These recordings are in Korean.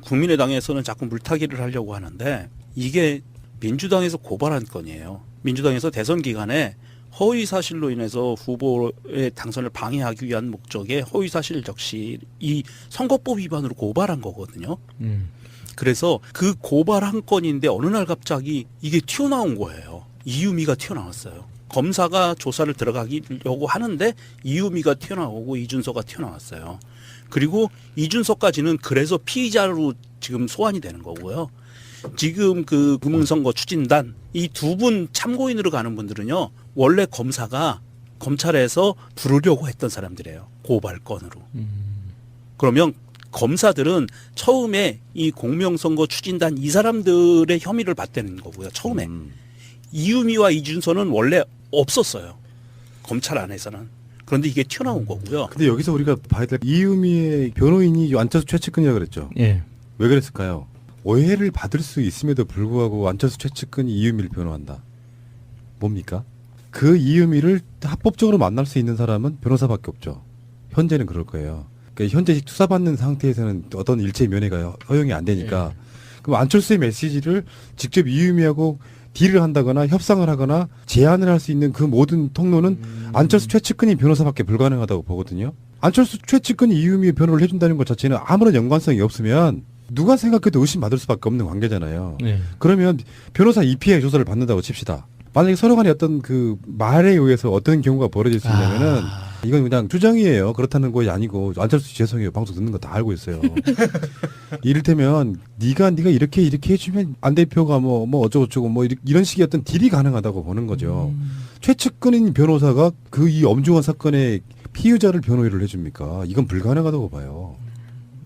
국민의당에서는 자꾸 물타기를 하려고 하는데 이게 민주당에서 고발한 건이에요. 민주당에서 대선 기간에 허위 사실로 인해서 후보의 당선을 방해하기 위한 목적의 허위 사실 적시 이 선거법 위반으로 고발한 거거든요. 그래서 그 고발한 건인데 어느 날 갑자기 이게 튀어나온 거예요. 이유미가 튀어나왔어요. 검사가 조사를 들어가려고 하는데 이유미가 튀어나오고 이준서가 튀어나왔어요. 그리고 이준서까지는 그래서 피의자로 지금 소환이 되는 거고요. 지금 그 금융선거 추진단 이 두 분 참고인으로 가는 분들은요. 원래 검사가 검찰에서 부르려고 했던 사람들이에요. 고발건으로. 그러면 검사들은 처음에 이 공명선거 추진단 이 사람들의 혐의를 받대는 거고요. 처음에. 이유미와 이준서는 원래 없었어요. 검찰 안에서는. 그런데 이게 튀어나온 거고요. 근데 여기서 우리가 봐야 될 이유미의 변호인이 안철수 최측근이라고 그랬죠. 예. 왜 그랬을까요? 오해를 받을 수 있음에도 불구하고 안철수 최측근이 이유미를 변호한다. 뭡니까? 그 이유미를 합법적으로 만날 수 있는 사람은 변호사밖에 없죠. 현재는 그럴 거예요. 그러니까 현재 수사받는 상태에서는 어떤 일체 면회가 허용이 안 되니까. 그럼 안철수의 메시지를 직접 이유미하고 딜을 한다거나 협상을 하거나 제안을 할 수 있는 그 모든 통로는 안철수 최측근이 변호사밖에 불가능하다고 보거든요. 안철수 최측근이 이유미의 변호를 해준다는 것 자체는 아무런 연관성이 없으면 누가 생각해도 의심받을 수밖에 없는 관계잖아요. 예. 그러면 변호사 EPI 조사를 받는다고 칩시다. 만약에 서로 간에 어떤 그 말에 의해서 어떤 경우가 벌어질 수 있냐면은 이건 그냥 주장이에요. 그렇다는 것이 아니고 안철수 죄송해요. 방송 듣는 거 다 알고 있어요. 이를테면 네가 이렇게 해주면 안 대표가 뭐 어쩌고저쩌고 뭐 이런 식의 어떤 딜이 가능하다고 보는 거죠. 최측근인 변호사가 그 이 엄중한 사건의 피의자를 변호를 해줍니까? 이건 불가능하다고 봐요.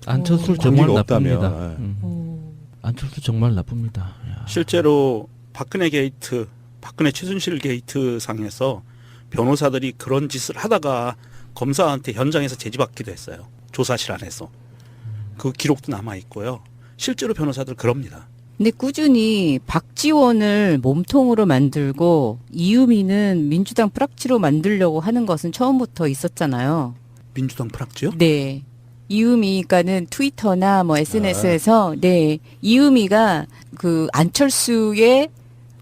안철수 정말 관계가 나쁩니다. 없다면. 안철수 정말 나쁩니다. 야. 실제로 박근혜 게이트, 박근혜 최순실 게이트 상에서 변호사들이 그런 짓을 하다가 검사한테 현장에서 제지받기도 했어요. 조사실 안에서. 그 기록도 남아 있고요. 실제로 변호사들 그럽니다. 근데 꾸준히 박지원을 몸통으로 만들고 이유미는 민주당 프락치로 만들려고 하는 것은 처음부터 있었잖아요. 민주당 프락지요? 네. 이유미가는 트위터나 뭐 SNS에서 네. 이유미가 그 안철수의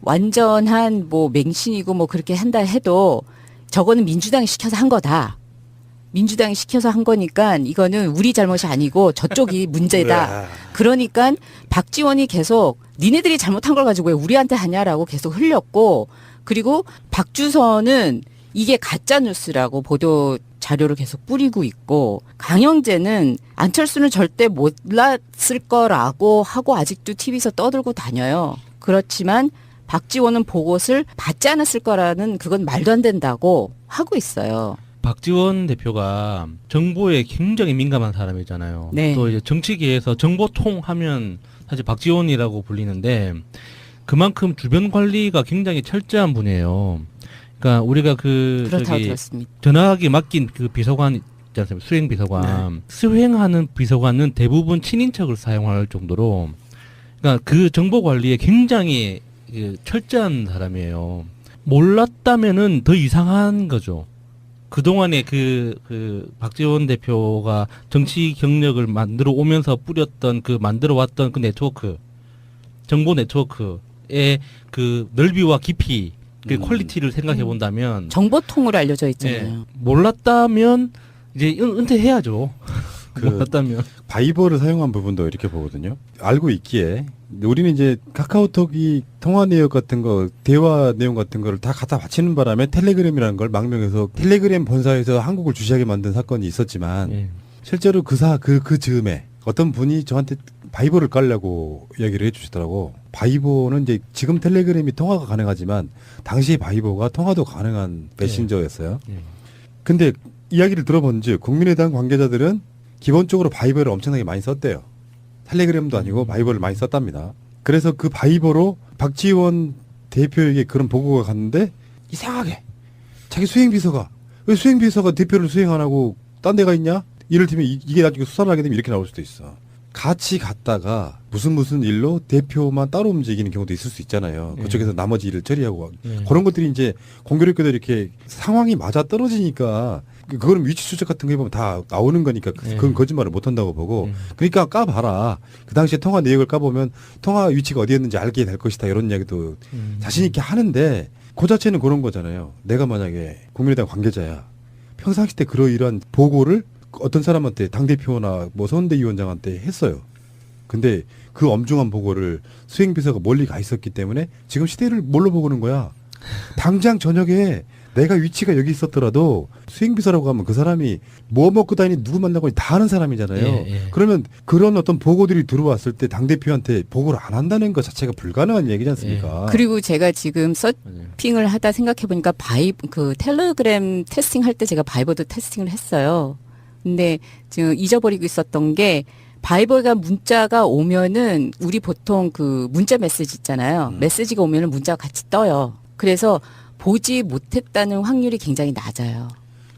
완전한 뭐 맹신이고 뭐 그렇게 한다 해도 저거는 민주당이 시켜서 한 거다. 민주당이 시켜서 한 거니까 이거는 우리 잘못이 아니고 저쪽이 문제다. 그러니까 박지원이 계속 니네들이 잘못한 걸 가지고 왜 우리한테 하냐라고 계속 흘렸고 그리고 박주선은 이게 가짜 뉴스라고 보도 자료를 계속 뿌리고 있고 강영재는 안철수는 절대 몰랐을 거라고 하고 아직도 TV에서 떠들고 다녀요. 그렇지만 박지원은 보고를 받지 않았을 거라는 그건 말도 안 된다고 하고 있어요. 박지원 대표가 정보에 굉장히 민감한 사람이잖아요. 네. 또 이제 정치계에서 정보통 하면 사실 박지원이라고 불리는데 그만큼 주변 관리가 굉장히 철저한 분이에요. 그러니까 우리가 그렇다고 들었습니다. 전화기 맡긴 그 비서관 있지 않습니까? 수행 비서관. 네. 수행하는 비서관은 대부분 친인척을 사용할 정도로 그러니까 그 정보 관리에 굉장히 철저한 사람이에요. 몰랐다면은 더 이상한 거죠. 그동안에 그 박지원 대표가 정치 경력을 만들어 오면서 뿌렸던 만들어 왔던 그 네트워크, 정보 네트워크의 그 넓이와 깊이, 그 퀄리티를 생각해 본다면 정보통으로 알려져 있잖아요. 예, 몰랐다면 이제 은퇴해야죠. 그 몰랐다면. 바이버를 사용한 부분도 이렇게 보거든요. 알고 있기에 우리는 이제 카카오톡이 통화 내용 같은 거, 대화 내용 같은 거를 다 갖다 바치는 바람에 텔레그램이라는 걸 망명해서 텔레그램 본사에서 한국을 주시하게 만든 사건이 있었지만 예. 실제로 그 즈음에 어떤 분이 저한테 바이버를 깔려고 이야기를 해주시더라고. 바이버는 이제 지금 텔레그램이 통화가 가능하지만 당시 바이버가 통화도 가능한 메신저였어요. 예. 근데 이야기를 들어본즉 국민의당 관계자들은 기본적으로 바이버를 엄청나게 많이 썼대요. 텔레그램도 아니고 바이버를 많이 썼답니다. 그래서 그 바이버로 박지원 대표에게 그런 보고가 갔는데 이상하게 자기 수행비서가 왜 수행비서가 대표를 수행 안 하고 딴 데가 있냐? 이를테면 이게 나중에 수사를 하게 되면 이렇게 나올 수도 있어. 같이 갔다가 무슨 일로 대표만 따로 움직이는 경우도 있을 수 있잖아요. 예. 그쪽에서 나머지 일을 처리하고 예. 그런 것들이 이제 공교롭게도 이렇게 상황이 맞아 떨어지니까 그거는 위치 추적 같은 거 해보면 다 나오는 거니까 그건 거짓말을 못 한다고 보고 그러니까 까봐라. 그 당시에 통화 내역을 까보면 통화 위치가 어디였는지 알게 될 것이다 이런 이야기도 자신 있게 하는데 그 자체는 그런 거잖아요. 내가 만약에 국민의당 관계자야. 평상시 때 그러이러한 보고를 어떤 사람한테 당대표나 뭐 선대위원장한테 했어요. 근데 그 엄중한 보고를 수행비서가 멀리 가 있었기 때문에 지금 시대를 뭘로 보고는 거야. 당장 저녁에 내가 위치가 여기 있었더라도 수행비서라고 하면 그 사람이 뭐 먹고 다니니 누구 만나고 다 아는 사람이잖아요. 예, 예. 그러면 그런 어떤 보고들이 들어왔을 때 당대표한테 보고를 안 한다는 것 자체가 불가능한 얘기지 않습니까? 그리고 제가 지금 서핑을 하다 생각해 보니까 그 텔레그램 테스팅 할 때 제가 바이버도 테스팅을 했어요. 근데 지금 잊어버리고 있었던 게 바이버가 문자가 오면은 우리 보통 그 문자 메시지 있잖아요. 메시지가 오면은 문자가 같이 떠요. 그래서 보지 못했다는 확률이 굉장히 낮아요.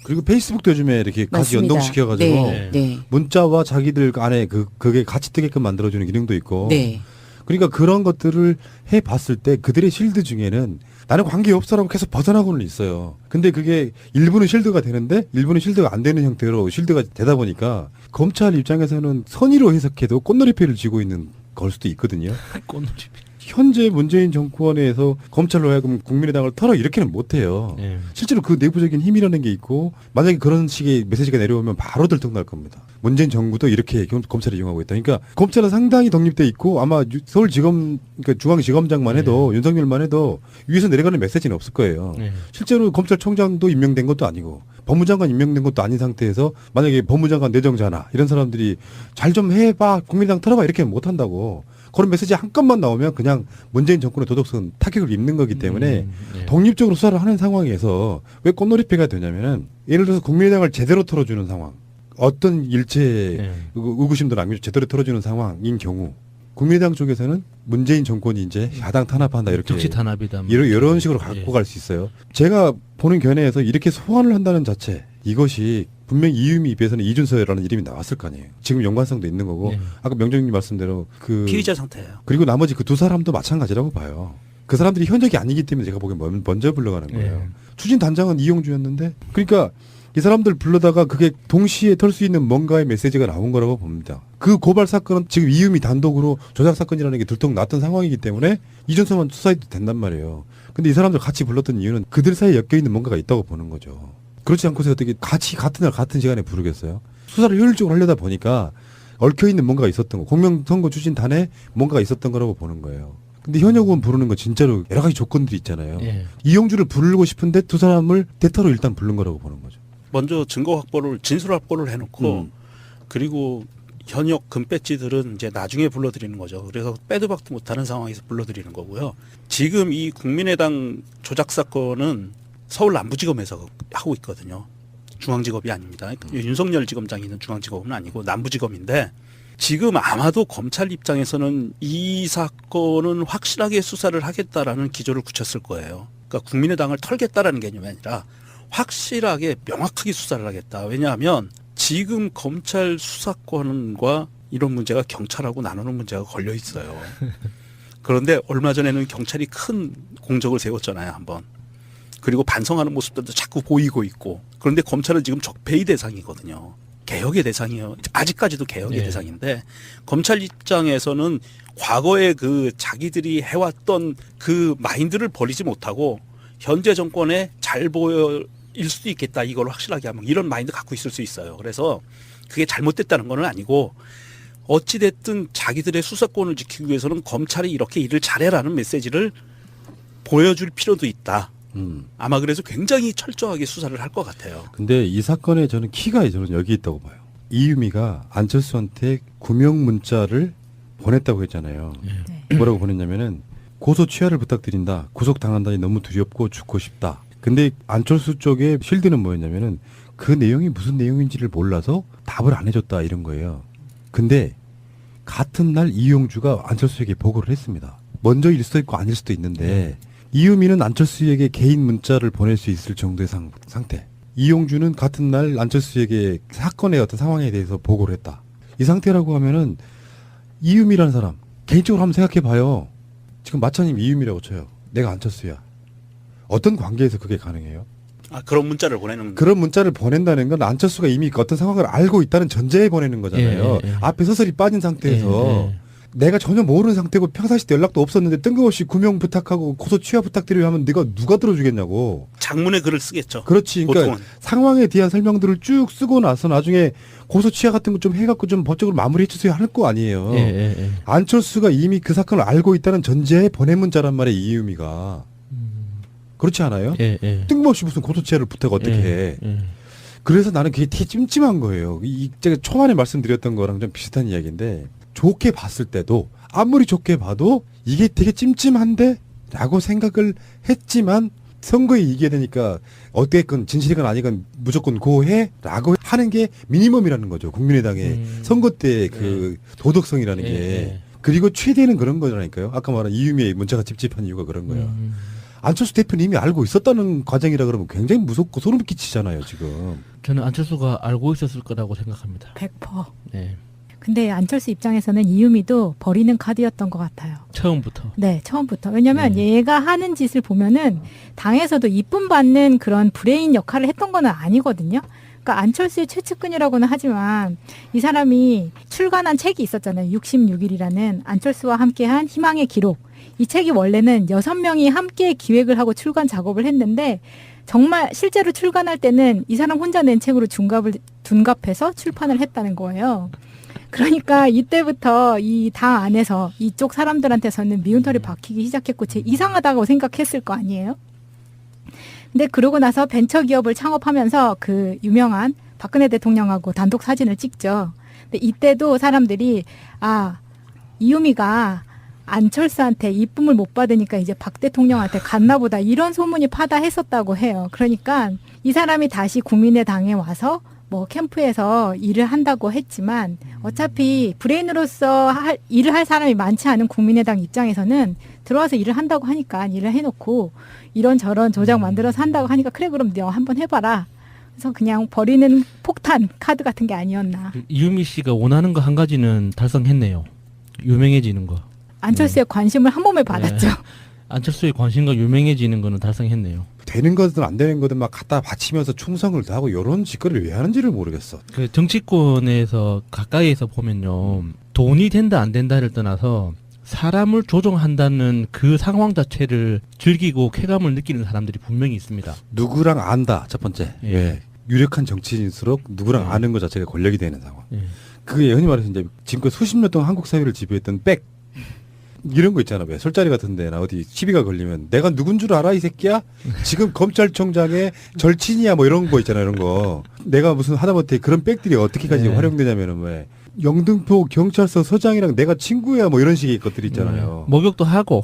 그리고 페이스북도 요즘에 이렇게 같이 맞습니다. 연동시켜가지고 네, 네, 문자와 자기들 안에 그게 같이 뜨게끔 만들어주는 기능도 있고. 네. 그러니까 그런 것들을 해봤을 때 그들의 실드 중에는 나는 관계없어라고 계속 벗어나고는 있어요. 근데 그게 일부는 실드가 되는데 일부는 실드가 안 되는 형태로 실드가 되다 보니까 검찰 입장에서는 선의로 해석해도 꽃놀이패를 쥐고 있는 걸 수도 있거든요. 꽃놀이. 현재 문재인 정권에서 검찰로 하여금 국민의당을 털어 이렇게는 못해요. 예. 실제로 그 내부적인 힘이라는 게 있고 만약에 그런 식의 메시지가 내려오면 바로 들통날 겁니다. 문재인 정부도 이렇게 검찰을 이용하고 있다. 그러니까 검찰은 상당히 독립돼 있고 아마 서울지검 그러니까 중앙지검장만 해도 윤석열만 해도 위에서 내려가는 메시지는 없을 거예요. 예. 실제로 검찰총장도 임명된 것도 아니고 법무장관 임명된 것도 아닌 상태에서 만약에 법무장관 내정자나 이런 사람들이 잘 좀 해봐 국민의당 털어봐 이렇게 못한다고. 그런 메시지 한 건만 나오면 그냥 문재인 정권의 도덕성 타격을 입는 거기 때문에 예. 독립적으로 수사를 하는 상황에서 왜 꽃놀이패가 되냐면은 예를 들어서 국민의당을 제대로 털어주는 상황 어떤 일체 예. 의구심도 남기고 제대로 털어주는 상황인 경우 국민의당 쪽에서는 문재인 정권이 이제 야당 탄압한다 이렇게 적시 탄압이다. 이런 식으로 갖고 갈 수 있어요. 제가 보는 견해에서 이렇게 소환을 한다는 자체 이것이 분명히 이유미 입에서는 이준서라는 이름이 나왔을 거 아니에요. 지금 연관성도 있는 거고 예. 아까 명정님 말씀대로 그 피의자 상태예요. 그리고 나머지 그 두 사람도 마찬가지라고 봐요. 그 사람들이 현역이 아니기 때문에 제가 보기엔 먼저 불러가는 거예요. 예. 추진 단장은 이용주였는데 그러니까 이 사람들 불러다가 그게 동시에 털 수 있는 뭔가의 메시지가 나온 거라고 봅니다. 그 고발 사건은 지금 이유미 단독으로 조작 사건이라는 게 들통났던 상황이기 때문에 이준서만 수사해도 된단 말이에요. 근데 이 사람들 같이 불렀던 이유는 그들 사이에 엮여있는 뭔가가 있다고 보는 거죠. 그렇지 않고서 어떻게 같이 같은 날 같은 시간에 부르겠어요? 수사를 효율적으로 하려다 보니까 얽혀있는 뭔가가 있었던 거. 공명선거 추진단에 뭔가가 있었던 거라고 보는 거예요. 근데 현역 의원 부르는 건 진짜로 여러 가지 조건들이 있잖아요. 예. 이용주를 부르고 싶은데 두 사람을 대타로 일단 부른 거라고 보는 거죠. 먼저 증거 확보를 진술 확보를 해놓고 그리고 현역 금배지들은 이제 나중에 불러드리는 거죠. 그래서 빼도 박도 못하는 상황에서 불러드리는 거고요. 지금 이 국민의당 조작 사건은 서울 남부지검에서 하고 있거든요. 중앙지검이 아닙니다. 윤석열 지검장이 있는 중앙지검은 아니고 남부지검인데 지금 아마도 검찰 입장에서는 이 사건은 확실하게 수사를 하겠다라는 기조를 굳혔을 거예요. 그러니까 국민의당을 털겠다라는 개념이 아니라 확실하게 명확하게 수사를 하겠다. 왜냐하면 지금 검찰 수사권과 이런 문제가 경찰하고 나누는 문제가 걸려 있어요. 그런데 얼마 전에는 경찰이 큰 공적을 세웠잖아요, 한번. 그리고 반성하는 모습들도 자꾸 보이고 있고. 그런데 검찰은 지금 적폐의 대상이거든요. 개혁의 대상이에요. 아직까지도 개혁의 네. 대상인데 검찰 입장에서는 과거에 그 자기들이 해왔던 그 마인드를 버리지 못하고 현재 정권에 잘 보일 수도 있겠다. 이걸 확실하게 하면 이런 마인드 갖고 있을 수 있어요. 그래서 그게 잘못됐다는 건 아니고 어찌됐든 자기들의 수사권을 지키기 위해서는 검찰이 이렇게 일을 잘해라는 메시지를 보여줄 필요도 있다. 아마 그래서 굉장히 철저하게 수사를 할 것 같아요. 근데 이 사건에 저는 키가 저는 여기 있다고 봐요. 이유미가 안철수한테 구명 문자를 보냈다고 했잖아요. 뭐라고 보냈냐면은 고소 취하를 부탁드린다. 구속당한다니 너무 두렵고 죽고 싶다. 근데 안철수 쪽의 실드는 뭐였냐면은 그 내용이 무슨 내용인지를 몰라서 답을 안 해줬다 이런 거예요. 근데 같은 날 이용주가 안철수에게 보고를 했습니다. 먼저 일 수도 있고 아닐 수도 있는데 이유미는 안철수에게 개인 문자를 보낼 수 있을 정도의 상태. 이용주는 같은 날 안철수에게 사건의 어떤 상황에 대해서 보고를 했다. 이 상태라고 하면은 이유미라는 사람 개인적으로 한번 생각해봐요. 지금 마차님 이유미라고 쳐요. 내가 안철수야. 어떤 관계에서 그게 가능해요? 그런 문자를 보내는 그런 문자를 보낸다는 건 안철수가 이미 어떤 상황을 알고 있다는 전제에 보내는 거잖아요. 예, 예. 앞에 서서히 빠진 상태에서 예, 예. 내가 전혀 모르는 상태고 평상시 때 연락도 없었는데 뜬금없이 구명 부탁하고 고소 취하 부탁드리려 하면 네가 누가 들어주겠냐고. 장문의 글을 쓰겠죠. 그렇지. 그러니까 보통은. 상황에 대한 설명들을 쭉 쓰고 나서 나중에 고소 취하 같은 거 좀 해갖고 좀 법적으로 마무리해 주세요 할 거 아니에요. 예, 예, 예. 안철수가 이미 그 사건을 알고 있다는 전제에 보낸 문자란 말이에요. 이유미가. 그렇지 않아요? 예, 예. 뜬금없이 무슨 고소 취하를 부탁 어떻게 해. 예, 예. 그래서 나는 그게 되게 찜찜한 거예요. 제가 초반에 말씀드렸던 거랑 좀 비슷한 이야기인데 좋게 봤을 때도 아무리 좋게 봐도 이게 되게 찜찜한데 라고 생각을 했지만 선거에 이기게 되니까 어떻게건 진실이건 아니건 무조건 고해 라고 하는 게 미니멈이라는 거죠. 국민의당의 선거 때 그 도덕성이라는 게. 예. 그리고 최대는 그런 거라니까요. 아까 말한 이유미의 문자가 찝찝한 이유가 그런 거예요. 안철수 대표님이 알고 있었다는 과정이라 그러면 굉장히 무섭고 소름 끼치잖아요, 지금. 저는 안철수가 알고 있었을 거라고 생각합니다. 100%. 네. 근데 안철수 입장에서는 이유미도 버리는 카드였던 것 같아요. 처음부터. 네, 처음부터. 왜냐면 네. 얘가 하는 짓을 보면은 당에서도 이쁨 받는 그런 브레인 역할을 했던 건 아니거든요. 그러니까 안철수의 최측근이라고는 하지만 이 사람이 출간한 책이 있었잖아요. 66일이라는 안철수와 함께한 희망의 기록. 이 책이 원래는 6명이 함께 기획을 하고 출간 작업을 했는데 정말 실제로 출간할 때는 이 사람 혼자 낸 책으로 둔갑해서 출판을 했다는 거예요. 그러니까 이때부터 이 당 안에서 이쪽 사람들한테서는 미운털이 박히기 시작했고 이상하다고 생각했을 거 아니에요? 근데 그러고 나서 벤처기업을 창업하면서 그 유명한 박근혜 대통령하고 단독 사진을 찍죠. 근데 이때도 사람들이 이유미가 안철수한테 이쁨을 못 받으니까 이제 박 대통령한테 갔나 보다 이런 소문이 파다했었다고 해요. 그러니까 이 사람이 다시 국민의당에 와서 뭐 캠프에서 일을 한다고 했지만 어차피 브레인으로서 일을 할 사람이 많지 않은 국민의당 입장에서는 들어와서 일을 한다고 하니까 일을 해놓고 이런저런 조작 만들어서 한다고 하니까 그래 그럼 너 한번 해봐라. 그래서 그냥 버리는 폭탄 카드 같은 게 아니었나. 이유미 씨가 원하는 거 한 가지는 달성했네요. 유명해지는 거. 안철수의 관심을 한 몸에 받았죠. 안철수의 관심과 유명해지는 거는 달성했네요. 되는 거든 안 되는 거든 막 갖다 바치면서 충성을 다하고 이런 짓거리를 왜 하는지를 모르겠어. 그 정치권에서 가까이에서 보면요. 돈이 된다 안 된다를 떠나서 사람을 조종한다는 그 상황 자체를 즐기고 쾌감을 느끼는 사람들이 분명히 있습니다. 누구랑 안다, 첫 번째. 예. 예. 유력한 정치인일수록 누구랑 아는 것 자체가 권력이 되는 상황. 예. 그게 흔히 말해서 이제 지금까지 수십 년 동안 한국 사회를 지배했던 백. 이런 거 있잖아. 왜 술자리 같은 데나 어디 시비가 걸리면 내가 누군 줄 알아 이 새끼야? 지금 검찰총장의 절친이야 뭐 이런 거 있잖아. 이런 거. 내가 무슨 하다못해 그런 백들이 어떻게까지 네. 활용되냐면은 왜 영등포 경찰서 서장이랑 내가 친구야 뭐 이런 식의 것들이 있잖아요. 목욕도 하고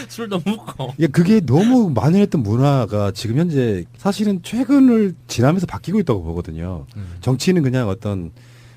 술도 먹고. 그게 너무 만연했던 문화가 지금 현재 사실은 최근을 지나면서 바뀌고 있다고 보거든요. 정치는 그냥 어떤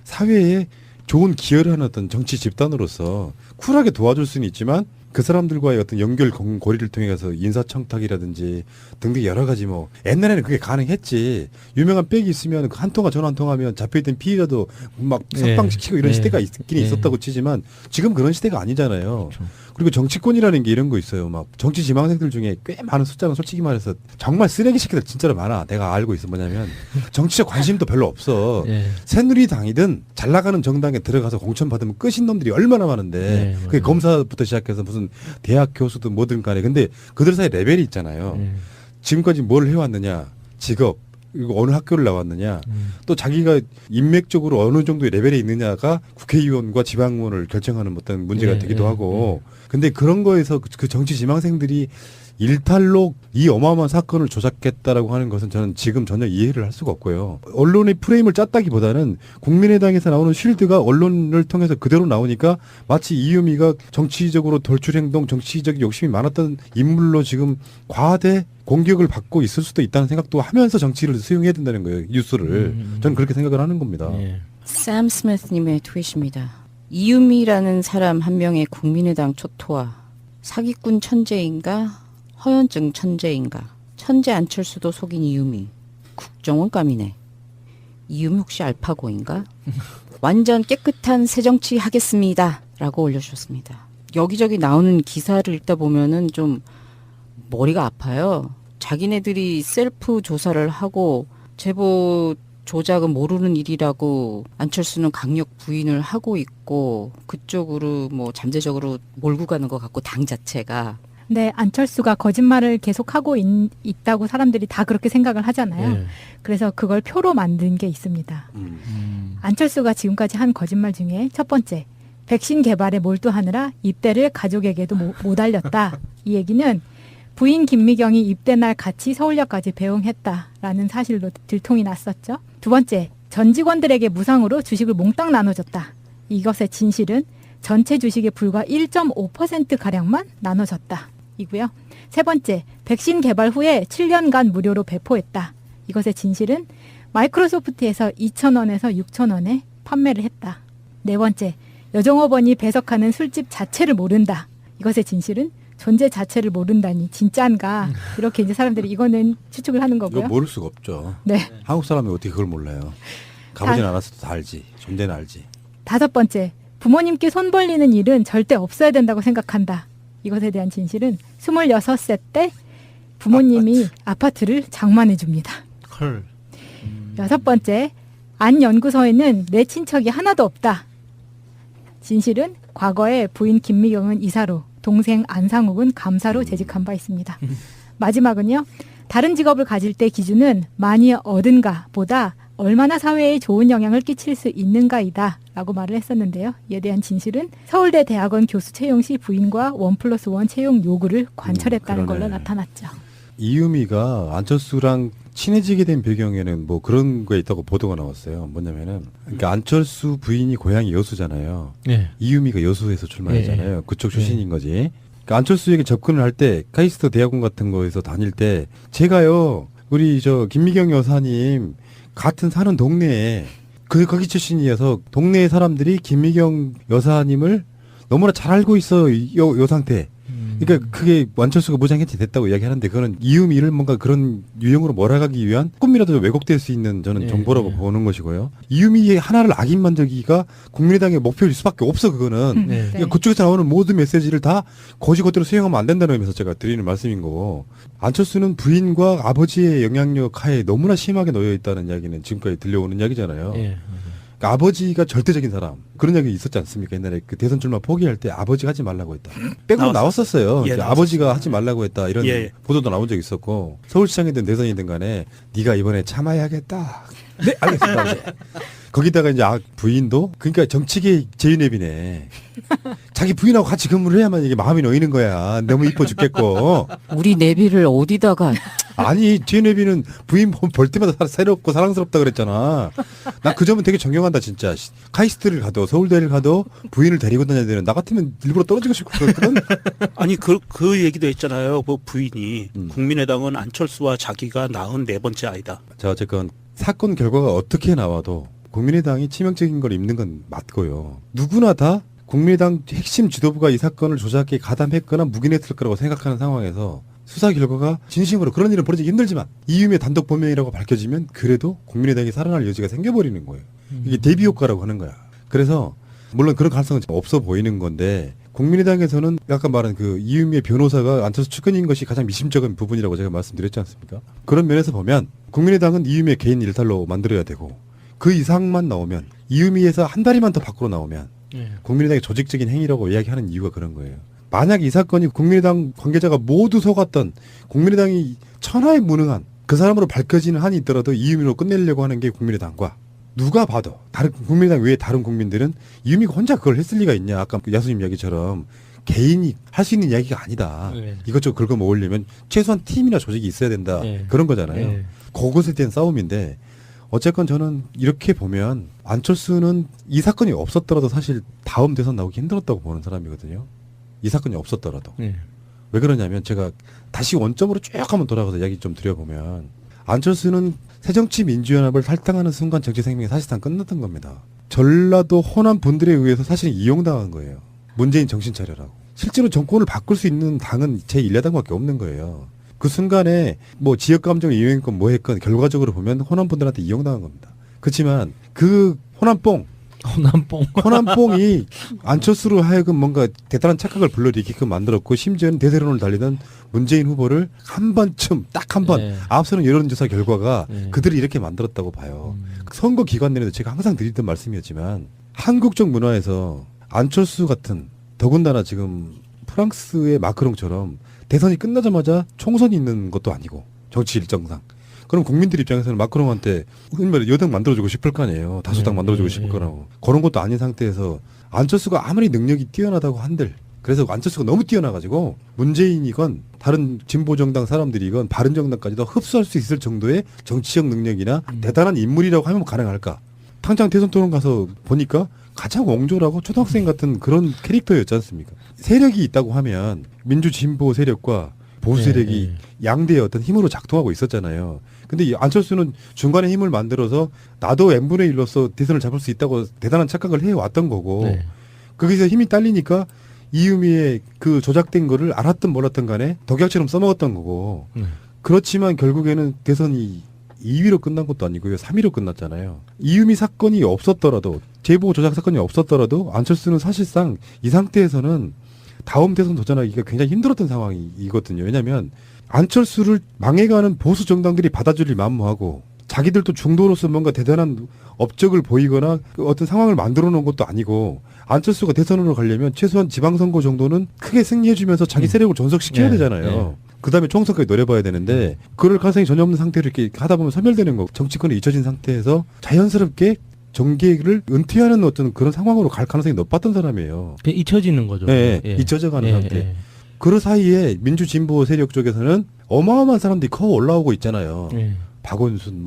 사회에 좋은 기여를 하는 어떤 정치 집단으로서 쿨하게 도와줄 수는 있지만 그 사람들과의 어떤 연결 고리를 통해 가서 인사청탁이라든지 등등 여러 가지 뭐 옛날에는 그게 가능했지. 유명한 백이 있으면 한 통화 전화 한 통하면 잡혀있던 피의자도 막 석방시키고 이런 시대가 있긴 있었다고 치지만 지금 그런 시대가 아니잖아요. 그렇죠. 그리고 정치권이라는 게 이런 거 있어요. 막 정치 지망생들 중에 꽤 많은 숫자는 솔직히 말해서 정말 쓰레기 새끼들 진짜로 많아. 내가 알고 있어. 뭐냐면 정치적 관심도 별로 없어. 예. 새누리당이든 잘 나가는 정당에 들어가서 공천 받으면 끝인 놈들이 얼마나 많은데 네, 그게 맞아요. 검사부터 시작해서 무슨 대학 교수든 뭐든 간에 근데 그들 사이 레벨이 있잖아요. 예. 지금까지 뭘 해왔느냐, 직업, 그리고 어느 학교를 나왔느냐, 또 자기가 인맥적으로 어느 정도의 레벨에 있느냐가 국회의원과 지방의원을 결정하는 어떤 문제가 예, 되기도 예, 하고, 근데 그런 거에서 그 정치 지망생들이 일탈로 이 어마어마한 사건을 조작했다라고 하는 것은 저는 지금 전혀 이해를 할 수가 없고요. 언론의 프레임을 짰다기보다는 국민의당에서 나오는 쉴드가 언론을 통해서 그대로 나오니까 마치 이유미가 정치적으로 돌출행동, 정치적 욕심이 많았던 인물로 지금 과대 공격을 받고 있을 수도 있다는 생각도 하면서 정치를 수용해야 된다는 거예요. 뉴스를. 저는 그렇게 생각을 하는 겁니다. 예. 샘 스미스님의 트윗입니다. 이유미라는 사람 한 명의 국민의당 초토화. 사기꾼 천재인가? 허연증 천재인가? 천재 안철수도 속인 이유미. 국정원 감이네. 이음이 혹시 알파고인가? 완전 깨끗한 새정치 하겠습니다라고 올려주셨습니다. 여기저기 나오는 기사를 읽다 보면은 좀 머리가 아파요. 자기네들이 셀프 조사를 하고 제보 조작은 모르는 일이라고 안철수는 강력 부인을 하고 있고 그쪽으로 뭐 잠재적으로 몰고 가는 것 같고 당 자체가 근데 안철수가 거짓말을 계속하고 있다고 사람들이 다 그렇게 생각을 하잖아요. 예. 그래서 그걸 표로 만든 게 있습니다. 안철수가 지금까지 한 거짓말 중에 첫 번째, 백신 개발에 몰두하느라 입대를 가족에게도 못 알렸다. 이 얘기는 부인 김미경이 입대 날 같이 서울역까지 배웅했다라는 사실로 들통이 났었죠. 두 번째, 전 직원들에게 무상으로 주식을 몽땅 나눠줬다. 이것의 진실은 전체 주식의 불과 1.5%가량만 나눠졌다. 이고요. 세 번째, 백신 개발 후에 7년간 무료로 배포했다. 이것의 진실은 마이크로소프트에서 2,000원에서 6,000원에 판매를 했다. 네 번째, 여종업원이 배석하는 술집 자체를 모른다. 이것의 진실은 존재 자체를 모른다니 진짠가. 이렇게 이제 사람들이 이거는 추측을 하는 이거 거고요. 모를 수가 없죠. 네. 한국 사람이 어떻게 그걸 몰라요. 가보진 않았어도 다 알지. 존재는 알지. 다섯 번째, 부모님께 손 벌리는 일은 절대 없어야 된다고 생각한다. 이것에 대한 진실은 26세 때 부모님이 아파트를 장만해 줍니다. 헐. 여섯 번째, 안 연구소에는 내 친척이 하나도 없다. 진실은 과거에 부인 김미경은 이사로, 동생 안상욱은 감사로 재직한 바 있습니다. 마지막은요. 다른 직업을 가질 때 기준은 많이 얻은가 보다 얼마나 사회에 좋은 영향을 끼칠 수 있는가이다 라고 말을 했었는데요. 이에 대한 진실은 서울대 대학원 교수 채용 시 부인과 1+1 채용 요구를 관철했다는 걸로 그러네. 나타났죠. 이유미가 안철수랑 친해지게 된 배경에는 뭐 그런 게 있다고 보도가 나왔어요. 뭐냐면은 그러니까 안철수 부인이 고향이 여수잖아요. 예. 이유미가 여수에서 출마했잖아요. 그쪽 출신인 거지. 그러니까 안철수에게 접근을 할 때 카이스트 대학원 같은 거에서 다닐 때 제가요 우리 저 김미경 여사님 같은 사는 동네에 거기 출신이어서 동네 사람들이 김미경 여사님을 너무나 잘 알고 있어 요 상태. 그러니까 그게 안철수가 무장해체 됐다고 이야기하는데 그거는 이유미를 뭔가 그런 유형으로 몰아가기 위한 조금이라도 왜곡될 수 있는 저는 예, 정보라고 예. 보는 것이고요. 이유미의 하나를 악인만들기가 국민의당의 목표일 수밖에 없어 그거는. 네. 그러니까 그쪽에서 나오는 모든 메시지를 다 거지것대로 수용하면 안 된다는 의미에서 제가 드리는 말씀인 거고 안철수는 부인과 아버지의 영향력 하에 너무나 심하게 놓여 있다는 이야기는 지금까지 들려오는 이야기잖아요. 예. 그러니까 아버지가 절대적인 사람 그런 이야기 있었지 않습니까? 옛날에 그 대선 출마 포기할 때 아버지가 하지 말라고 했다. 빼고 나왔었어요. 예, 이제 나왔었어요. 아버지가 하지 말라고 했다 이런 예. 보도도 나온 적이 있었고 서울시장이든 대선이든 간에 네가 이번에 참아야겠다. 네 알겠습니다. 아버지. 거기다가 이제 부인도 그러니까 정치계 제이넵이네. 자기 부인하고 같이 근무를 해야만 이게 마음이 놓이는 거야. 너무 이뻐 죽겠고. 우리 내비를 어디다가 아니 제이넵이는 부인 볼 때마다 새롭고 사랑스럽다 그랬잖아. 나 그 점은 되게 존경한다 진짜. 카이스트를 가도 서울대를 가도 부인을 데리고 다녀야 되는 나 같으면 일부러 떨어지고 싶고 그런. 아니 그 얘기도 했잖아요. 그 부인이 음. 국민의당은 안철수와 자기가 낳은 네 번째 아이다. 자 어쨌건 사건 결과가 어떻게 나와도 국민의당이 치명적인 걸 입는 건 맞고요. 누구나 다 국민의당 핵심 지도부가 이 사건을 조작에 가담했거나 묵인했을 거라고 생각하는 상황에서 수사 결과가 진심으로 그런 일은 벌어지기 힘들지만 이유미의 단독 범행이라고 밝혀지면 그래도 국민의당이 살아날 여지가 생겨버리는 거예요. 이게 대비 효과라고 하는 거야. 그래서 물론 그런 가능성은 없어 보이는 건데 국민의당에서는 아까 말한 그 이유미의 변호사가 안철수 측근인 것이 가장 미심쩍은 부분이라고 제가 말씀드렸지 않습니까? 그런 면에서 보면 국민의당은 이유미의 개인 일탈로 만들어야 되고 그 이상만 나오면 이유미에서 한 다리만 더 밖으로 나오면 예. 국민의당의 조직적인 행위라고 이야기하는 이유가 그런 거예요. 만약 이 사건이 국민의당 관계자가 모두 속았던 국민의당이 천하에 무능한 그 사람으로 밝혀지는 한이 있더라도 이유미로 끝내려고 하는 게 국민의당과 누가 봐도 다른 국민의당 외에 다른 국민들은 이유미가 혼자 그걸 했을 리가 있냐. 아까 야수님 이야기처럼 개인이 할 수 있는 이야기가 아니다. 네. 이것저것 긁어 모으려면 최소한 팀이나 조직이 있어야 된다. 네. 그런 거잖아요. 네. 그것에 대한 싸움인데 어쨌건 저는 이렇게 보면 안철수는 이 사건이 없었더라도 사실 다음 대선 나오기 힘들었다고 보는 사람이거든요. 이 사건이 없었더라도. 예. 왜 그러냐면 제가 다시 원점으로 쭉 한번 돌아가서 이야기 좀 드려보면 안철수는 새정치민주연합을 탈당하는 순간 정치 생명이 사실상 끝났던 겁니다. 전라도 호남 분들에 의해서 사실 이용당한 거예요. 문재인 정신 차려라고. 실제로 정권을 바꿀 수 있는 당은 제1야당밖에 없는 거예요. 그 순간에 뭐 지역감정 이용했건 뭐 했건 결과적으로 보면 호남 분들한테 이용당한 겁니다. 그렇지만 그 호남뽕. 호남뽕이 안철수로 하여금 뭔가 대단한 착각을 불러일으키게끔 만들었고 심지어는 대세론을 달리던 문재인 후보를 한 번쯤 딱 한 번 네. 앞서는 여론조사 결과가 네. 그들이 이렇게 만들었다고 봐요. 선거 기간 내에도 제가 항상 드리던 말씀이었지만 한국적 문화에서 안철수 같은 더군다나 지금 프랑스의 마크롱처럼 대선이 끝나자마자 총선이 있는 것도 아니고 정치 일정상 그럼 국민들 입장에서는 마크롱한테 흔히 말해 여당 만들어주고 싶을 거 아니에요. 다수당 네, 만들어주고 네, 싶을 네. 거라고. 그런 것도 아닌 상태에서 안철수가 아무리 능력이 뛰어나다고 한들 그래서 안철수가 너무 뛰어나가지고 문재인이건 다른 진보정당 사람들이건 바른정당까지도 흡수할 수 있을 정도의 정치적 능력이나 대단한 인물이라고 하면 가능할까. 당장 대선 토론 가서 보니까 가장 옹졸하고 초등학생 같은 그런 캐릭터였지 않습니까? 세력이 있다고 하면 민주 진보 세력과 보수 네, 세력이 양대의 어떤 힘으로 작동하고 있었잖아요. 근데 이 안철수는 중간에 힘을 만들어서 나도 n분의 1로서 대선을 잡을 수 있다고 대단한 착각을 해왔던 거고 네. 거기서 힘이 딸리니까 이유미의 그 조작된 거를 알았든 몰랐든 간에 독약처럼 써먹었던 거고 네. 그렇지만 결국에는 대선이 2위로 끝난 것도 아니고요. 3위로 끝났잖아요. 이유미 사건이 없었더라도 제보 조작 사건이 없었더라도 안철수는 사실상 이 상태에서는 다음 대선 도전하기가 굉장히 힘들었던 상황이거든요. 왜냐하면 안철수를 망해가는 보수 정당들이 받아들일 만무하고 자기들도 중도로서 뭔가 대단한 업적을 보이거나 그 어떤 상황을 만들어 놓은 것도 아니고 안철수가 대선으로 가려면 최소한 지방선거 정도는 크게 승리해주면서 자기 세력을 존속시켜야 네, 되잖아요. 네. 그다음에 총선까지 노려봐야 되는데 그럴 가능성이 전혀 없는 상태로 이렇게 하다 보면 소멸되는 거고 정치권에 잊혀진 상태에서 자연스럽게 정계를 은퇴하는 어떤 그런 상황으로 갈 가능성이 높았던 사람이에요. 그냥 잊혀지는 거죠. 네, 예. 잊혀져가는 예, 상태. 예. 그 사이에 민주 진보 세력 쪽에서는 어마어마한 사람들이 커 올라오고 있잖아요. 예. 박원순,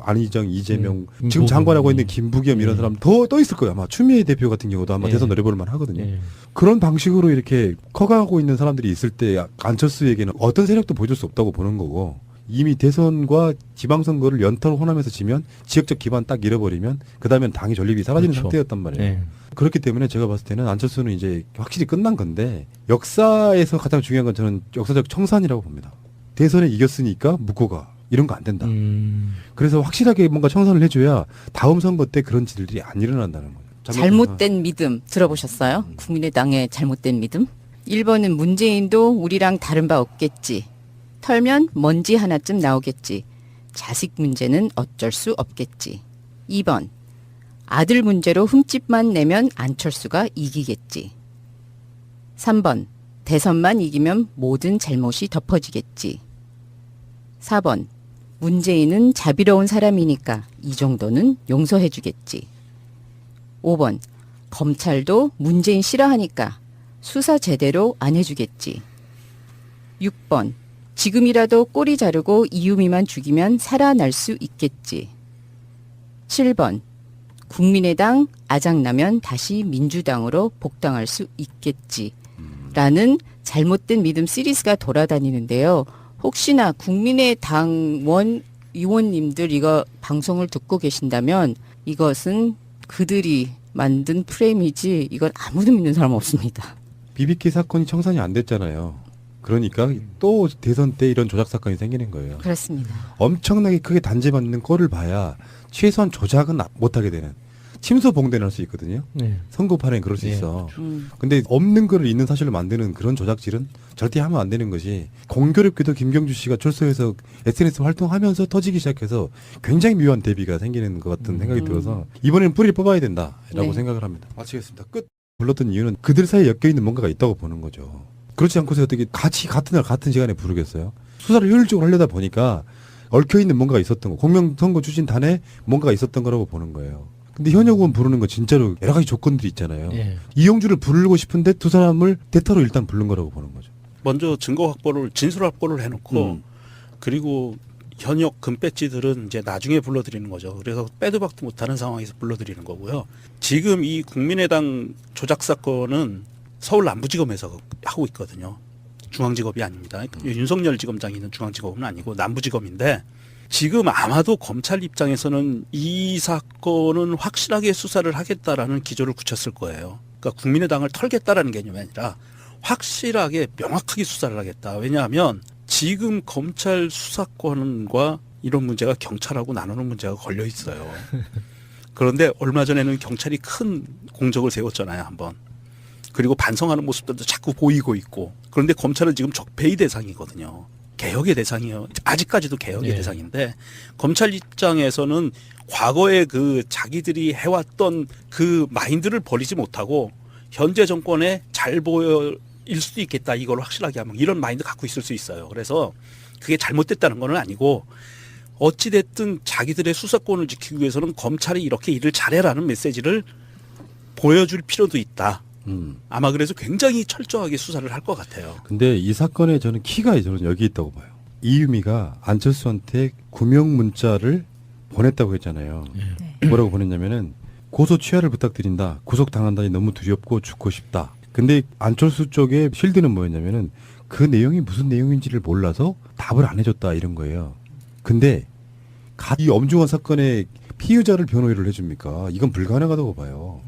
안희정, 이재명, 지금 김부겸. 장관하고 있는 김부겸 이런 예. 사람 더 떠 있을 거예요. 아마 추미애 대표 같은 경우도 아마 예. 대선 노려볼 만 하거든요. 예. 그런 방식으로 이렇게 커가고 있는 사람들이 있을 때 안철수에게는 어떤 세력도 보여줄 수 없다고 보는 거고 이미 대선과 지방선거를 연타로 호남에서 지면 지역적 기반 딱 잃어버리면 그다음엔 당이 전립이 사라지는 그렇죠. 상태였단 말이에요. 예. 그렇기 때문에 제가 봤을 때는 안철수는 이제 확실히 끝난 건데 역사에서 가장 중요한 건 저는 역사적 청산이라고 봅니다. 대선에 이겼으니까 묶고 가. 이런 거 안 된다. 그래서 확실하게 뭔가 청산을 해줘야 다음 선거 때 그런 일들이 안 일어난다는 거예요. 잘못된 믿음 들어보셨어요? 국민의당의 잘못된 믿음? 1번은 문재인도 우리랑 다른 바 없겠지. 털면 먼지 하나쯤 나오겠지. 자식 문제는 어쩔 수 없겠지. 2번. 아들 문제로 흠집만 내면 안철수가 이기겠지. 3번. 대선만 이기면 모든 잘못이 덮어지겠지. 4번. 문재인은 자비로운 사람이니까 이 정도는 용서해주겠지. 5번. 검찰도 문재인 싫어하니까 수사 제대로 안 해주겠지. 6번. 지금이라도 꼬리 자르고 이유미만 죽이면 살아날 수 있겠지. 7번. 국민의당 아작나면 다시 민주당으로 복당할 수 있겠지. 라는 잘못된 믿음 시리즈가 돌아다니는데요. 혹시나 국민의당 의원님들 이거 방송을 듣고 계신다면 이것은 그들이 만든 프레임이지 이건 아무도 믿는 사람 없습니다. BBK 사건이 청산이 안 됐잖아요. 그러니까 또 대선 때 이런 조작 사건이 생기는 거예요. 그렇습니다. 엄청나게 크게 단죄받는 꼴을 봐야 최소한 조작은 못하게 되는. 침소 봉대는 할 수 있거든요. 네. 선거판에 그럴 수 예, 있어. 근데 없는 거를 있는 사실로 만드는 그런 조작질은 절대 하면 안 되는 것이 공교롭게도 김경주 씨가 출소해서 SNS 활동하면서 터지기 시작해서 굉장히 묘한 대비가 생기는 것 같은 생각이 들어서 이번에는 뿌리를 뽑아야 된다라고 네. 생각을 합니다. 마치겠습니다. 끝. 불렀던 이유는 그들 사이에 엮여있는 뭔가가 있다고 보는 거죠. 그렇지 않고서 어떻게 같이 같은 날 같은 시간에 부르겠어요. 수사를 효율적으로 하려다 보니까 얽혀있는 뭔가가 있었던 거. 공명선거 추진단에 뭔가가 있었던 거라고 보는 거예요. 근데 현역 의원 부르는 거 진짜로 여러 가지 조건들이 있잖아요. 예. 이용주를 부르고 싶은데 두 사람을 대타로 일단 부른 거라고 보는 거죠. 먼저 증거 확보를 진술 확보를 해놓고 그리고 현역 금배지들은 이제 나중에 불러드리는 거죠. 그래서 빼도 박도 못하는 상황에서 불러드리는 거고요. 지금 이 국민의당 조작 사건은 서울 남부지검에서 하고 있거든요. 중앙지검이 아닙니다. 윤석열 지검장이 있는 중앙지검은 아니고 남부지검인데 지금 아마도 검찰 입장에서는 이 사건은 확실하게 수사를 하겠다라는 기조를 굳혔을 거예요. 그러니까 국민의당을 털겠다라는 개념이 아니라 확실하게 명확하게 수사를 하겠다. 왜냐하면 지금 검찰 수사권과 이런 문제가 경찰하고 나누는 문제가 걸려 있어요. 그런데 얼마 전에는 경찰이 큰 공적을 세웠잖아요, 한번. 그리고 반성하는 모습들도 자꾸 보이고 있고. 그런데 검찰은 지금 적폐의 대상이거든요. 개혁의 대상이에요. 아직까지도 개혁의 네. 대상인데 검찰 입장에서는 과거에 그 자기들이 해왔던 그 마인드를 버리지 못하고 현재 정권에 잘 보일 수도 있겠다. 이걸 확실하게 하면 이런 마인드 갖고 있을 수 있어요. 그래서 그게 잘못됐다는 건 아니고 어찌됐든 자기들의 수사권을 지키기 위해서는 검찰이 이렇게 일을 잘해라는 메시지를 보여줄 필요도 있다. 아마 그래서 굉장히 철저하게 수사를 할 것 같아요. 근데 이 사건에 저는 키가 저는 여기 있다고 봐요. 이유미가 안철수한테 구명 문자를 보냈다고 했잖아요. 뭐라고 보냈냐면은 고소 취하를 부탁드린다. 구속당한다니 너무 두렵고 죽고 싶다. 근데 안철수 쪽의 실드는 뭐였냐면은 그 내용이 무슨 내용인지를 몰라서 답을 안 해줬다 이런 거예요. 근데 이 엄중한 사건의 피의자를 변호를 해줍니까? 이건 불가능하다고 봐요.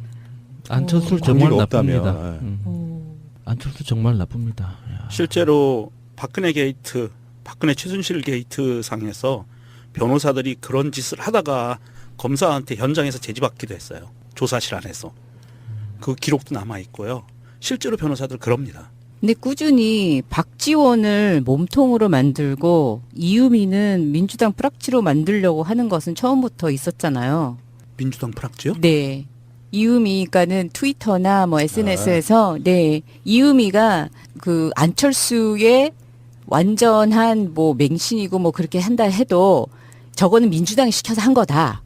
안철수 정말 관계가 나쁩니다. 없다면. 안철수 정말 나쁩니다. 야. 실제로 박근혜 게이트, 박근혜 최순실 게이트 상에서 변호사들이 그런 짓을 하다가 검사한테 현장에서 제지받기도 했어요. 조사실 안에서. 그 기록도 남아 있고요. 실제로 변호사들 그럽니다. 근데 꾸준히 박지원을 몸통으로 만들고 이유미는 민주당 뿌락지로 만들려고 하는 것은 처음부터 있었잖아요. 민주당 프락지요? 네. 이유미가는 트위터나 뭐 SNS에서 네. 이유미가 그 안철수의 완전한 뭐 맹신이고 뭐 그렇게 한다 해도 저거는 민주당이 시켜서 한 거다.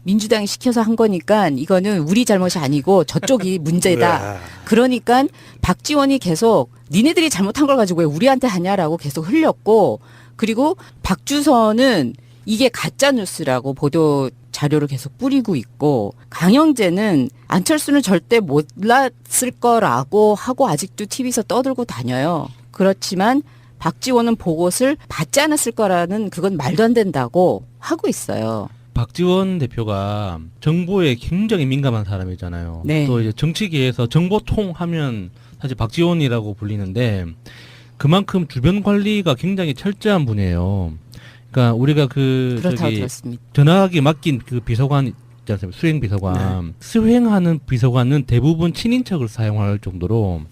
민주당이 시켜서 한 거니까 이거는 우리 잘못이 아니고 저쪽이 문제다. 그러니까 박지원이 계속 니네들이 잘못한 걸 가지고 왜 우리한테 하냐라고 계속 흘렸고 그리고 박주선은 이게 가짜 뉴스라고 보도 자료를 계속 뿌리고 있고 강영재는 안철수는 절대 몰랐을 거라고 하고 아직도 TV에서 떠들고 다녀요. 그렇지만 박지원은 보고를 받지 않았을 거라는 그건 말도 안 된다고 하고 있어요. 박지원 대표가 정보에 굉장히 민감한 사람이잖아요. 네. 또 이제 정치계에서 정보통 하면 사실 박지원이라고 불리는데 그만큼 주변 관리가 굉장히 철저한 분이에요. 그러니까 우리가 그 그렇다고 저기 들었습니다. 전화기 맡긴 그 비서관 있지 않습니까? 수행 비서관. 수행하는 비서관은 대부분 친인척을 사용할 정도로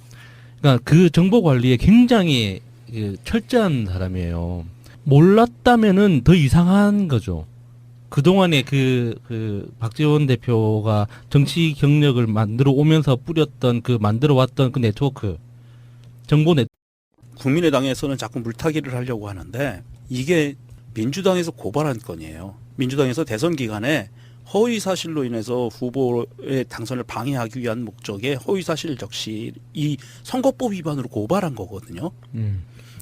그러니까 그 정보 관리에 굉장히 그 철저한 사람이에요. 몰랐다면은 더 이상한 거죠. 그동안에 그 박지원 대표가 정치 경력을 만들어 오면서 뿌렸던 그 만들어 왔던 그 네트워크 정보 국민의당에서는 자꾸 물타기를 하려고 하는데 이게 민주당에서 고발한 건이에요. 민주당에서 대선 기간에 허위 사실로 인해서 후보의 당선을 방해하기 위한 목적의 허위 사실 적시 이 선거법 위반으로 고발한 거거든요.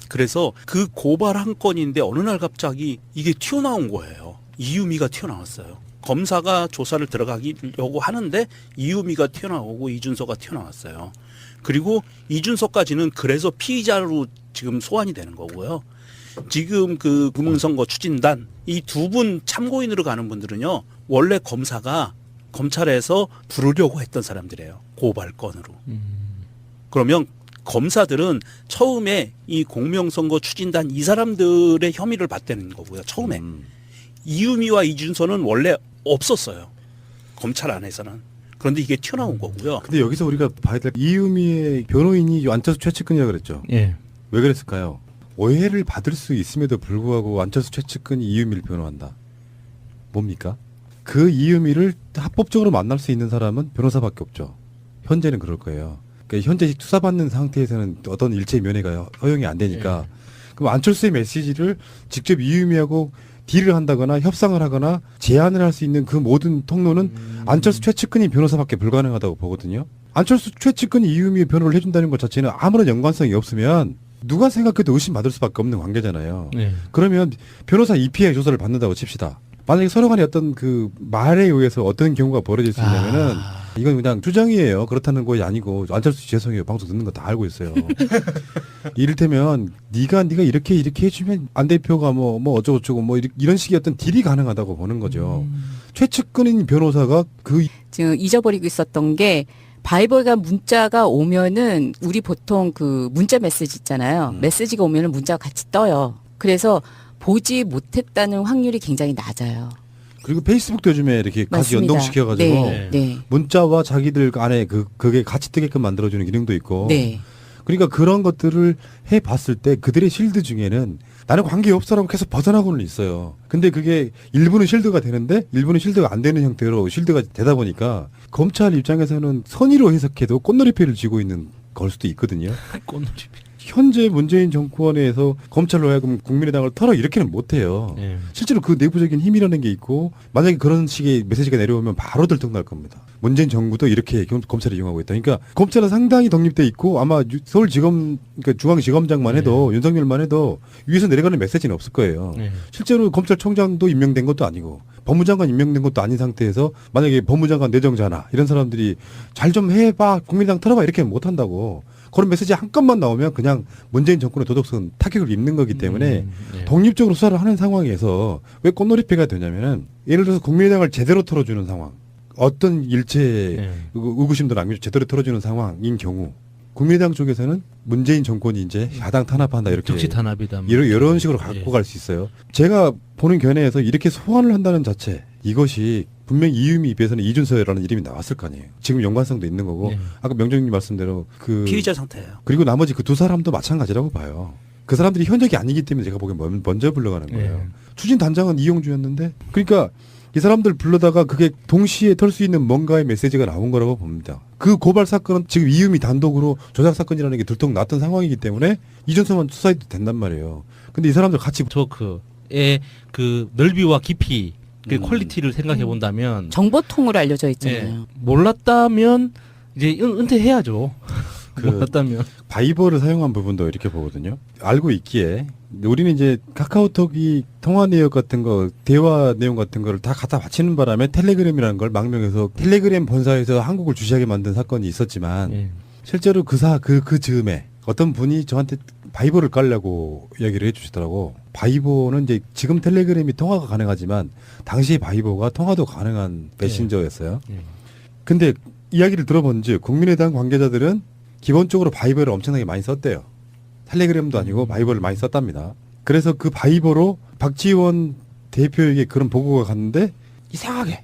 그래서 그 고발한 건인데 어느 날 갑자기 이게 튀어나온 거예요. 이유미가 튀어나왔어요. 검사가 조사를 들어가려고 하는데 이유미가 튀어나오고 이준서가 튀어나왔어요. 그리고 이준서까지는 그래서 피의자로 지금 소환이 되는 거고요. 지금 그 국민선거 추진단 이 두 분 참고인으로 가는 분들은요. 원래 검사가 검찰에서 부르려고 했던 사람들이에요. 고발건으로. 그러면 검사들은 처음에 이 공명선거 추진단 이 사람들의 혐의를 받대는 거고요. 처음에. 이유미와 이준서는 원래 없었어요. 검찰 안에서는. 그런데 이게 튀어나온 거고요. 근데 여기서 우리가 봐야 될 이유미의 변호인이 안철수 최측근이라고 그랬죠. 예. 왜 그랬을까요? 오해를 받을 수 있음에도 불구하고 안철수 최측근이 이유미를 변호한다. 뭡니까? 그 이유미를 합법적으로 만날 수 있는 사람은 변호사밖에 없죠. 현재는 그럴 거예요. 그러니까 현재 수사받는 상태에서는 어떤 일체 면회가 허용이 안 되니까 그럼 안철수의 메시지를 직접 이유미하고 딜을 한다거나 협상을 하거나 제안을 할 수 있는 그 모든 통로는 안철수 최측근이 변호사밖에 불가능하다고 보거든요. 안철수 최측근이 이유미의 변호를 해준다는 것 자체는 아무런 연관성이 없으면 누가 생각해도 의심받을 수밖에 없는 관계잖아요. 예. 그러면 변호사 EPI 조사를 받는다고 칩시다. 만약에 서로 간에 어떤 그 말에 의해서 어떤 경우가 벌어질 수 있냐면은 이건 그냥 주장이에요. 그렇다는 것이 아니고 안철수 죄송해요. 방송 듣는 거 다 알고 있어요. 이를테면 네가 이렇게 해주면 안 대표가 뭐 어쩌고저쩌고 뭐 이런 식의 어떤 딜이 가능하다고 보는 거죠. 최측근인 변호사가 그 지금 잊어버리고 있었던 게 바이버가 문자가 오면은 우리 보통 그 문자 메시지 있잖아요. 메시지가 오면은 문자가 같이 떠요. 그래서 보지 못했다는 확률이 굉장히 낮아요. 그리고 페이스북도 요즘에 이렇게 같이 맞습니다. 연동시켜가지고 네, 네, 문자와 자기들 안에 그게 같이 뜨게끔 만들어주는 기능도 있고. 네. 그러니까 그런 것들을 해봤을 때 그들의 실드 중에는 나는 관계 없어라고 계속 벗어나고는 있어요. 근데 그게 일부는 실드가 되는데 일부는 실드가 안 되는 형태로 실드가 되다 보니까 검찰 입장에서는 선의로 해석해도 꽃놀이패를 쥐고 있는 걸 수도 있거든요. 꽃놀이. 현재 문재인 정권에서 검찰로 하여금 국민의당을 털어 이렇게는 못해요. 예. 실제로 그 내부적인 힘이라는 게 있고 만약에 그런 식의 메시지가 내려오면 바로 들통날 겁니다. 문재인 정부도 이렇게 검찰을 이용하고 있다. 그러니까 검찰은 상당히 독립돼 있고 아마 서울지검 그러니까 중앙지검장만 해도 윤석열만 해도 위에서 내려가는 메시지는 없을 거예요. 예. 실제로 검찰총장도 임명된 것도 아니고 법무장관 임명된 것도 아닌 상태에서 만약에 법무장관 내정자나 이런 사람들이 잘 좀 해봐 국민의당 털어봐 이렇게 못한다고. 그런 메시지 한 건만 나오면 그냥 문재인 정권의 도덕성 타격을 입는 거기 때문에 예. 독립적으로 수사를 하는 상황에서 왜 꽃놀이패가 되냐면은 예를 들어서 국민의당을 제대로 털어주는 상황 어떤 일체 예. 의구심도 남겨 제대로 털어주는 상황인 경우 국민의당 쪽에서는 문재인 정권이 이제 야당 탄압한다 이렇게 적시 탄압이다. 뭐. 이런 식으로 갖고 갈 수 있어요. 제가 보는 견해에서 이렇게 소환을 한다는 자체 이것이 분명히 이유미 입에서는 이준서라는 이름이 나왔을 거 아니에요. 지금 연관성도 있는 거고 예. 아까 명정님 말씀대로 그 피의자 상태예요. 그리고 나머지 그 두 사람도 마찬가지라고 봐요. 그 사람들이 현역이 아니기 때문에 제가 보기엔 먼저 불러가는 거예요. 예. 추진 단장은 이용주였는데 그러니까 이 사람들 불러다가 그게 동시에 털 수 있는 뭔가의 메시지가 나온 거라고 봅니다. 그 고발 사건은 지금 이유미 단독으로 조작 사건이라는 게 들통났던 상황이기 때문에 이준서만 수사해도 된단 말이에요. 근데 이 사람들 같이 네트워크의 그 넓이와 깊이 그 퀄리티를 생각해 본다면 정보통으로 알려져 있잖아요. 예. 몰랐다면 이제 은퇴해야죠. 그 몰랐다면 바이버를 사용한 부분도 이렇게 보거든요. 알고 있기에 우리는 이제 카카오톡이 통화 내용 같은 거, 대화 내용 같은 거를 다 갖다 바치는 바람에 텔레그램이라는 걸 망명해서 텔레그램 본사에서 한국을 주시하게 만든 사건이 있었지만 예. 실제로 그 즈음에 어떤 분이 저한테 바이버를 깔려고 이야기를 해주시더라고. 바이버는 이제 지금 텔레그램이 통화가 가능하지만 당시 바이버가 통화도 가능한 메신저였어요. 예. 근데 이야기를 들어본즉 국민의당 관계자들은 기본적으로 바이버를 엄청나게 많이 썼대요. 텔레그램도 아니고 바이버를 많이 썼답니다. 그래서 그 바이버로 박지원 대표에게 그런 보고가 갔는데 이상하게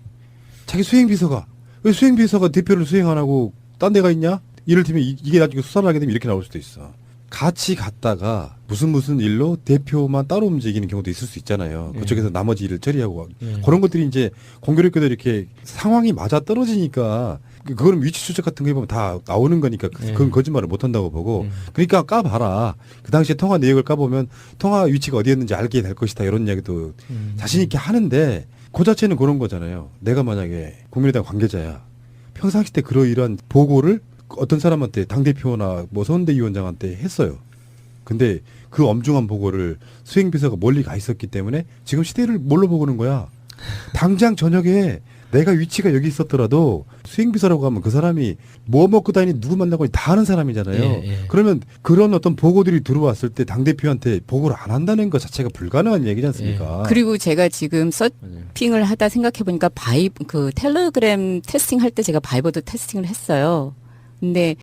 자기 수행비서가 왜 수행비서가 대표를 수행 안 하고 딴 데가 있냐? 이를테면 이게 나중에 수사를 하게 되면 이렇게 나올 수도 있어. 같이 갔다가 무슨 일로 대표만 따로 움직이는 경우도 있을 수 있잖아요. 그쪽에서 나머지 일을 처리하고 그런 것들이 이제 공교롭게도 이렇게 상황이 맞아 떨어지니까 그거는 위치 추적 같은 거 해보면 다 나오는 거니까 그건 거짓말을 못 한다고 보고 그러니까 까봐라. 그 당시에 통화 내역을 까보면 통화 위치가 어디였는지 알게 될 것이다 이런 이야기도 자신 있게 하는데 그 자체는 그런 거잖아요. 내가 만약에 국민의당 관계자야. 평상시 때 그러이러한 보고를 어떤 사람한테 당대표나 뭐 선대위원장한테 했어요. 근데 그 엄중한 보고를 수행비서가 멀리 가 있었기 때문에 지금 시대를 뭘로 보고는 거야. 당장 저녁에 내가 위치가 여기 있었더라도 수행비서라고 하면 그 사람이 뭐 먹고 다니니 누구 만나고 다 아는 사람이잖아요. 예, 예. 그러면 그런 어떤 보고들이 들어왔을 때 당대표한테 보고를 안 한다는 것 자체가 불가능한 얘기지 않습니까? 그리고 제가 지금 서핑을 하다 생각해 보니까 그 텔레그램 테스팅 할 때 제가 바이버도 테스팅을 했어요. 근데